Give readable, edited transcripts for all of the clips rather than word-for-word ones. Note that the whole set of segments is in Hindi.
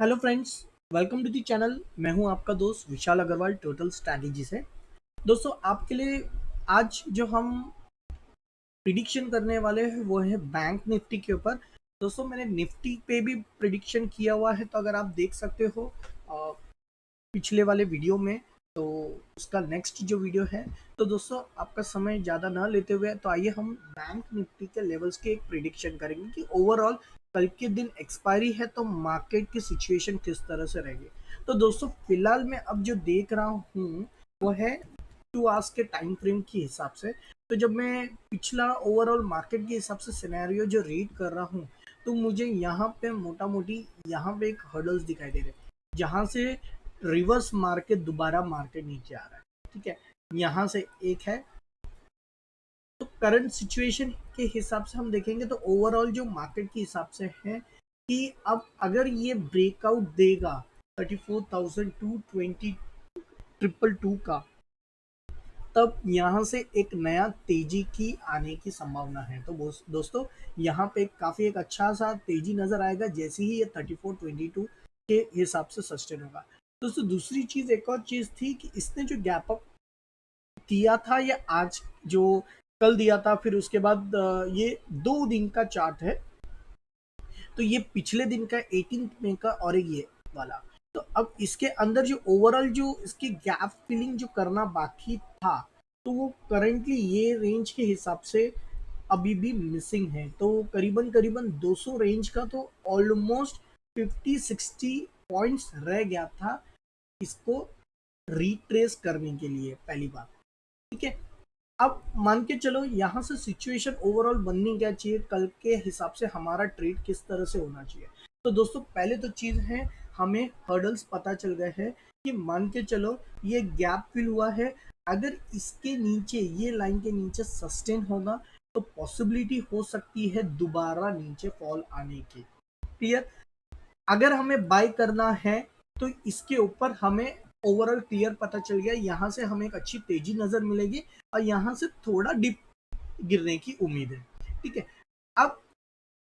Hello friends, welcome to the channel. मैं हूं आपका दोस्त विशाल अग्रवाल टोटल स्ट्रैटेजी से। दोस्तों, आपके लिए आज जो हम प्रिडिक्शन करने वाले हैं वो है बैंक निफ्टी के ऊपर। दोस्तों, मैंने निफ्टी पे भी प्रिडिक्शन किया हुआ है, तो अगर आप देख सकते हो पिछले वाले वीडियो में, तो उसका नेक्स्ट जो वीडियो है। तो दोस्तों, आपका समय ज़्यादा ना लेते हुए तो आइए हम बैंक निफ्टी के लेवल्स की एक प्रिडिक्शन करेंगे कि ओवरऑल कल के दिन एक्सपायरी है तो मार्केट की सिचुएशन किस तरह से रहेगी। तो दोस्तों, फिलहाल मैं अब जो देख रहा हूँ वो है 2 आवर्स के टाइम फ्रेम के हिसाब से। तो जब मैं पिछला ओवरऑल मार्केट के हिसाब से सिनेरियो जो रीड कर रहा हूँ, तो मुझे यहाँ पे मोटा मोटी यहाँ पे एक हर्डल्स दिखाई दे रहे हैं, जहाँ से रिवर्स मार्केट दोबारा मार्केट नीचे आ रहा है। ठीक है, यहाँ से एक है। तो करंट सिचुएशन के हिसाब से हम देखेंगे तो ओवरऑल जो मार्केट के हिसाब से है कि अब अगर ये ब्रेकआउट देगा 34,220 ट्रिपल टू का, तब यहाँ से एक नया तेजी की आने की संभावना है। तो दोस्तों, यहाँ पे काफी एक अच्छा सा तेजी नजर आएगा जैसे ही ये 3422 के हिसाब से सस्टेन होगा। दोस्तों, दूसरी चीज, एक और चीज थी कि इसने जो गैप अप दिया था, ये आज जो कल दिया था, फिर उसके बाद ये 2 दिन का चार्ट है। तो ये पिछले दिन का 18 मई का और एक ये वाला। तो अब इसके अंदर जो ओवरऑल जो इसकी गैप फिलिंग जो करना बाकी था, तो वो करेंटली ये रेंज के हिसाब से अभी भी मिसिंग है। तो करीबन करीबन 200 रेंज का तो ऑलमोस्ट 50-60 पॉइंट्स रह गया था इसको रिट्रेस करने के लिए, पहली बात। ठीक है, अब मान के चलो यहाँ से सिचुएशन ओवरऑल बननी क्या चाहिए, कल के हिसाब से हमारा ट्रेड किस तरह से होना चाहिए। तो दोस्तों, पहले तो चीज है, हमें हर्डल्स पता चल गए हैं कि मान के चलो ये गैप फिल हुआ है। अगर इसके नीचे, ये लाइन के नीचे सस्टेन होगा, तो पॉसिबिलिटी हो सकती है दोबारा नीचे फॉल आने की। क्लियर? अगर हमें बाय करना है तो इसके ऊपर हमें ओवरऑल क्लियर पता चल गया, यहाँ से हमें एक अच्छी तेजी नजर मिलेगी और यहाँ से थोड़ा डिप गिरने की उम्मीद है। ठीक है, अब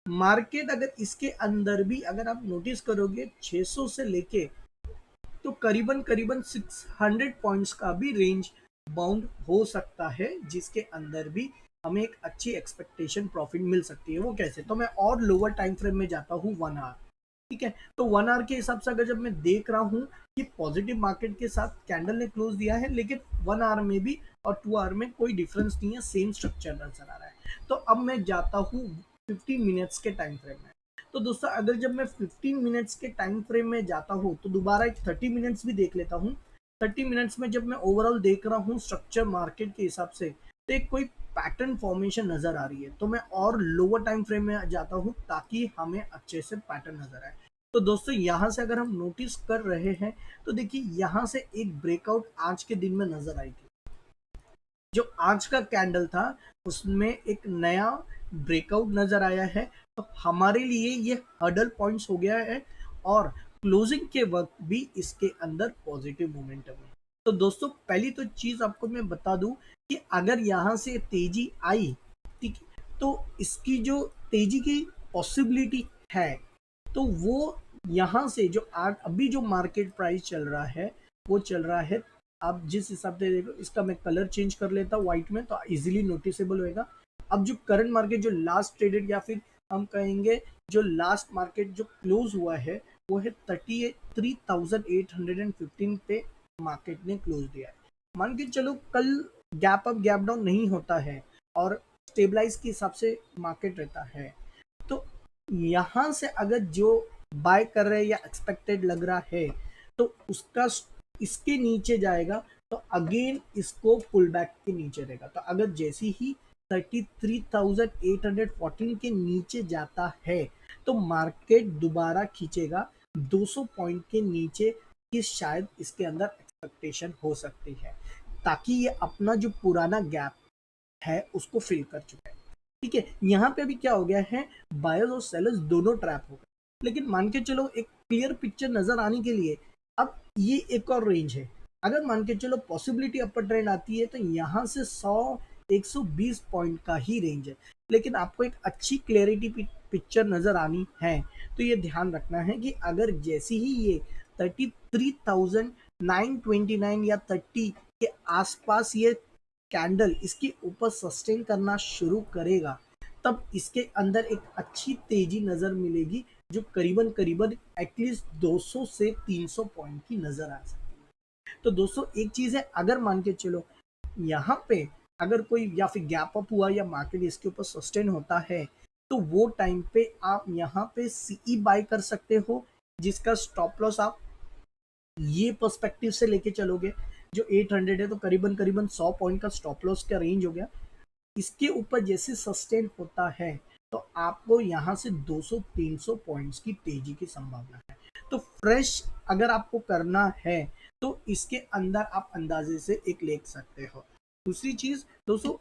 मार्केट अगर इसके अंदर भी अगर आप नोटिस करोगे 600 से लेके तो करीबन करीबन 600 पॉइंट्स का भी रेंज बाउंड हो सकता है, जिसके अंदर भी हमें एक अच्छी एक्सपेक्टेशन प्रॉफिट मिल सकती है। वो कैसे? तो मैं और लोअर टाइम फ्रेम में जाता हूँ 1 आवर। ठीक है, तो 1 आवर के हिसाब से अगर जब मैं देख रहा हूँ कि पॉजिटिव मार्केट के साथ कैंडल ने क्लोज दिया है, लेकिन 1 आवर में भी और 2 आवर में कोई डिफरेंस नहीं है, सेम स्ट्रक्चर नजर आ रहा है। तो अब मैं जाता हूँ 15 मिनट्स के टाइम फ्रेम में। तो दोस्तों, अगर जब मैं 15 मिनट्स के टाइम फ्रेम में जाता हूँ तो दोबारा एक 30 मिनट्स भी देख लेता हूँ। 30 मिनट्स में जब मैं ओवरऑल देख रहा हूँ स्ट्रक्चर मार्केट के हिसाब से, तो एक कोई पैटर्न फॉर्मेशन नजर आ रही है, तो मैं और लोअर टाइम फ्रेम में जाता हूँ ताकि हमें अच्छे से पैटर्न नजर आए। तो दोस्तों, यहाँ से अगर हम नोटिस कर रहे हैं तो देखिए, यहाँ से एक ब्रेकआउट आज के दिन में नजर आई थी। जो आज का कैंडल था उसमें एक नया ब्रेकआउट नजर आया है। तो हमारे लिए ये हर्डल पॉइंट्स हो गया है और क्लोजिंग के वक्त भी इसके अंदर पॉजिटिव मोमेंटम है। तो दोस्तों, पहली तो चीज आपको मैं बता दूं कि अगर यहाँ से तेजी आई, ठीक है, तो इसकी जो तेजी की पॉसिबिलिटी है, तो वो यहाँ से जो आज अभी जो मार्केट प्राइस चल रहा है, वो चल रहा है, आप जिस हिसाब से देखो, इसका मैं कलर चेंज कर लेता हूँ व्हाइट में तो इजीली नोटिसेबल होएगा। अब जो करंट मार्केट जो लास्ट ट्रेडेड, या फिर हम कहेंगे जो लास्ट मार्केट जो क्लोज हुआ है, वो है 33,815 पे मार्केट ने क्लोज दिया है। मान के चलो कल गैप अप गैप डाउन नहीं होता है और स्टेबलाइज के हिसाब से मार्केट रहता है, तो यहाँ से अगर जो बाय कर रहे हैं या एक्सपेक्टेड लग रहा है, तो उसका इसके नीचे जाएगा, तो अगेन इसको पुल बैक के नीचे रहेगा। तो अगर जैसे ही 33,814 के नीचे जाता है, तो मार्केट दोबारा खींचेगा 200 पॉइंट के नीचे कि शायद इसके अंदर एक्सपेक्टेशन हो सकती है, ताकि ये अपना जो पुराना गैप है उसको फिल कर चुका है। ठीक है, यहाँ पे अभी क्या हो गया है, बायर्स और सेलर्स दोनों ट्रैप हो गए। लेकिन मान के चलो एक क्लियर पिक्चर नजर आने के लिए, अब ये एक और रेंज है। अगर मान के चलो पॉसिबिलिटी अपर ट्रेंड आती है, तो यहाँ से 100 120 पॉइंट का ही रेंज है, लेकिन आपको एक अच्छी क्लैरिटी पिक्चर नजर आनी है तो ये ध्यान रखना है कि अगर जैसे ही ये 33,929 या 30 के आसपास ये कैंडल इसके ऊपर सस्टेन करना शुरू करेगा, तब इसके अंदर एक अच्छी तेजी नजर मिलेगी जो करीबन करीबन एटलीस्ट 200 से 300 पॉइंट की नजर आ सकती है। तो दोस्तों एक चीज है, अगर मान के चलो यहाँ पे अगर कोई या फिर गैप अप हुआ या मार्केट इसके ऊपर सस्टेन होता है, तो वो टाइम पे आप यहाँ पे सीई बाय कर सकते हो, जिसका स्टॉप लॉस आप ये पर्सपेक्टिव से लेके चलोगे जो 800 है, तो करीबन करीबन 100 पॉइंट का स्टॉप लॉस का रेंज हो गया। इसके ऊपर जैसे सस्टेन होता है तो आपको यहाँ से 200-300 पॉइंट्स की तेजी की संभावना है। तो फ्रेश अगर आपको करना है तो इसके अंदर आप अंदाजे से एक ले सकते हो। दूसरी चीज दोस्तों,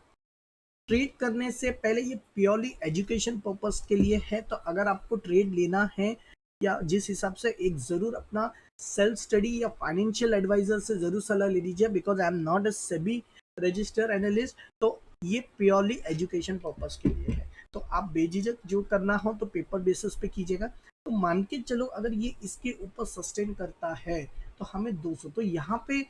ट्रेड करने से पहले ये प्योरली एजुकेशन पर्पस के लिए है, तो अगर आपको ट्रेड लेना है या जिस हिसाब से एक जरूर अपना सेल्फ स्टडी या फाइनेंशियल एडवाइजर से जरूर सलाह ले लीजिए, because I am not a SEBI register analyst. तो ये प्योरली एजुकेशन पर्पस के लिए है, तो आप बेझिझक जो करना हो तो पेपर बेसिस पे कीजिएगा। तो मान के चलो अगर ये इसके ऊपर सस्टेन करता है तो हमें 200, तो यहाँ पे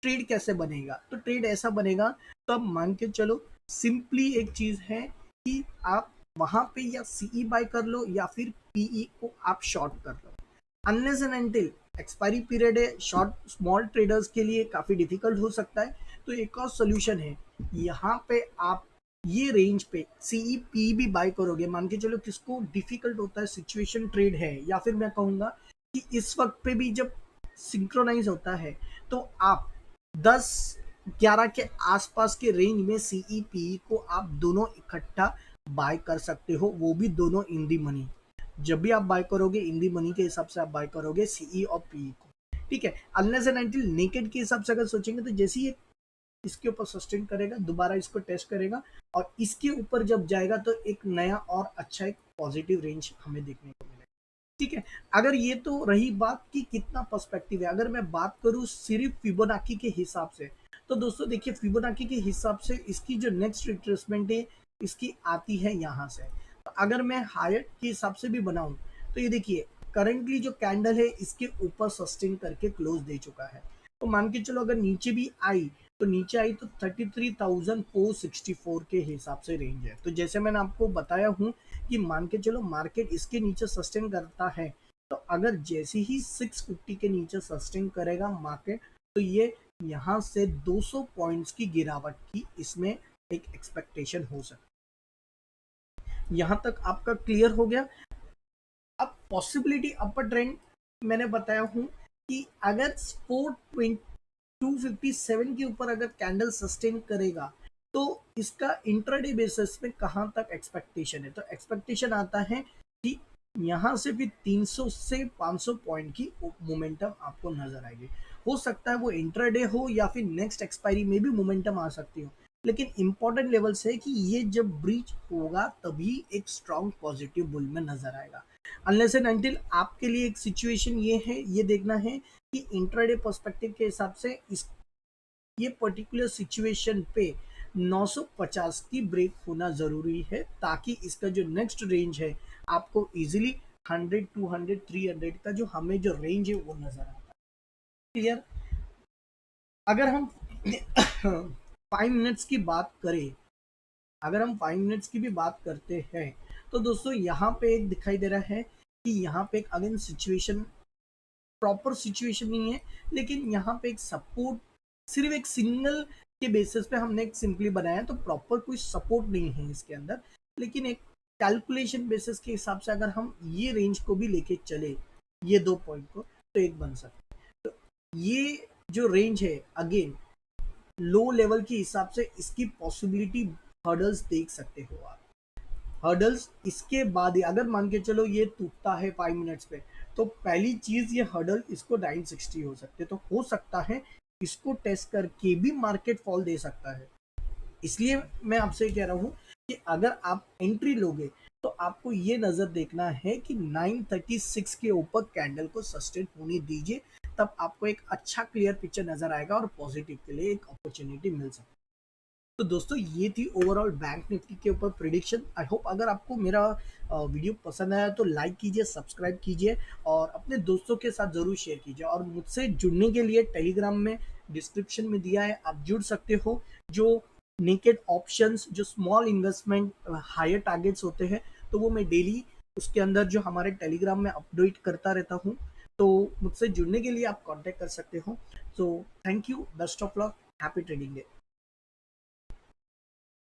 ट्रेड कैसे बनेगा, तो ट्रेड ऐसा बनेगा, तो अब मान के चलो सिंपली एक चीज है कि आप वहां पे या सीई बाय कर लो या फिर पीई को आप शॉर्ट कर लो। Unless and until expiry period है, शॉर्ट स्मॉल ट्रेडर्स के लिए काफी डिफिकल्ट हो सकता है। तो एक और सोल्यूशन है, यहाँ पे आप ये रेंज पे सीई पी भी बाय करोगे। मान के चलो किसको डिफिकल्ट होता है, सिचुएशन ट्रेड है, या फिर मैं कहूंगा कि इस वक्त पे भी जब सिंक्रोनाइज होता है तो आप 10-11 के आसपास के रेंज में सीईपी को आप दोनों इकट्ठा बाय कर सकते हो, वो भी दोनों इन दी मनी। जब भी आप बाय करोगे इन दी मनी के हिसाब से आप बाय करोगे सीई और पीई को, ठीक है। अनलेस एंड अनटिल नेकेड के हिसाब से अगर सोचेंगे तो जैसे ही इसके ऊपर सस्टेन करेगा, दोबारा इसको टेस्ट करेगा और इसके ऊपर जब जाएगा तो एक नया और अच्छा एक पॉजिटिव रेंज हमें देखने को मिलेगा, ठीक है। अगर ये तो रही बात कि कितना पर्सपेक्टिव है, अगर मैं बात करूं सिर्फ फिबोनाची के हिसाब से, तो दोस्तों देखिए फिबोनाची के हिसाब से इसकी जो नेक्स्ट रिट्रेसमेंट है इसकी आती है यहाँ से। तो अगर मैं हायर के हिसाब से भी बनाऊं तो ये देखिए करंटली जो कैंडल है इसके ऊपर सस्टेन करके क्लोज दे चुका है। तो मान के चलो अगर नीचे भी आई तो नीचे आई तो 33,464 के हिसाब से रेंज है। तो जैसे मैंने आपको बताया हूं कि मान के चलो मार्केट इसके नीचे सस्टेन करता है, तो अगर जैसे ही 650 के नीचे सस्टेन करेगा मार्केट, तो ये यहाँ से 200 पॉइंट्स की गिरावट की इसमें एक एक्सपेक्टेशन हो सकती है। यहाँ तक आपका क्लियर हो गया। अब पॉसिबिलिटी अपर ट्रेंड मैंने बताया हूं कि अगर 257 के ऊपर अगर कैंडल सस्टेन करेगा तो इसका इंट्राडे बेसिस में कहां तक एक्सपेक्टेशन है, तो एक्सपेक्टेशन आता है कि यहां से भी 300 से 500 पॉइंट की मोमेंटम आपको नजर आएगी। हो सकता है वो इंट्राडे हो या फिर नेक्स्ट एक्सपायरी में भी मोमेंटम आ सकती हो, लेकिन इंपॉर्टेंट लेवल्स है कि ये जब ब्रीच होगा तभी एक स्ट्रॉन्ग पॉजिटिव बुल में नजर आएगा। अनलेस एंड अनटिल आपके लिए एक सिचुएशन ये है, ये देखना है कि इंट्राडे पर्सपेक्टिव के हिसाब से इस ये पर्टिकुलर सिचुएशन पे 950 की ब्रेक होना जरूरी है, ताकि इसका जो नेक्स्ट रेंज है आपको इजीली 100, 200, 300 का जो हमें जो रेंज है वो नजर आता है। क्लियर। अगर हम 5 मिनट्स की बात करें, अगर हम 5 मिनट्स की भी बात करते हैं तो दोस्तों यहाँ पे एक दिखाई दे रहा है कि यहाँ पे एक अगेन सिचुएशन, प्रॉपर सिचुएशन नहीं है, लेकिन यहाँ पे एक सपोर्ट सिर्फ एक सिंगल के बेसिस पे हमने एक सिंपली बनाया है, तो प्रॉपर कोई सपोर्ट नहीं है इसके अंदर, लेकिन एक कैलकुलेशन बेसिस के हिसाब से अगर हम ये रेंज को भी लेके चले, ये 2 पॉइंट को, तो एक बन सकता है। तो ये जो रेंज है अगेन लो लेवल के हिसाब से इसकी पॉसिबिलिटी हर्डल्स देख सकते हो आप। हर्डल्स इसके बाद ही अगर मान के चलो ये टूटता है 5 मिनट्स पे, तो पहली चीज ये हर्डल इसको 960 हो सकते, तो हो सकता है इसको टेस्ट करके भी मार्केट फॉल दे सकता है। इसलिए मैं आपसे कह रहा हूं कि अगर आप एंट्री लोगे तो आपको ये नजर देखना है कि 936 के ऊपर कैंडल को सस्टेन होने दीजिए, तब आपको एक अच्छा क्लियर पिक्चर नजर आएगा और पॉजिटिव के लिए एक अपॉर्चुनिटी मिल सकती है। तो दोस्तों ये थी ओवरऑल बैंक निफ्टी के ऊपर प्रिडिक्शन। आई होप अगर आपको मेरा वीडियो पसंद आया तो लाइक कीजिए, सब्सक्राइब कीजिए और अपने दोस्तों के साथ ज़रूर शेयर कीजिए। और मुझसे जुड़ने के लिए टेलीग्राम में डिस्क्रिप्शन में दिया है, आप जुड़ सकते हो। जो नेकेड ऑप्शंस, जो स्मॉल इन्वेस्टमेंट हायर टारगेट्स होते हैं, तो वो मैं डेली उसके अंदर जो हमारे टेलीग्राम में अपडेट करता रहता हूँ। तो मुझसे जुड़ने के लिए आप कांटेक्ट कर सकते हो। So thank you, best of luck, happy trading day.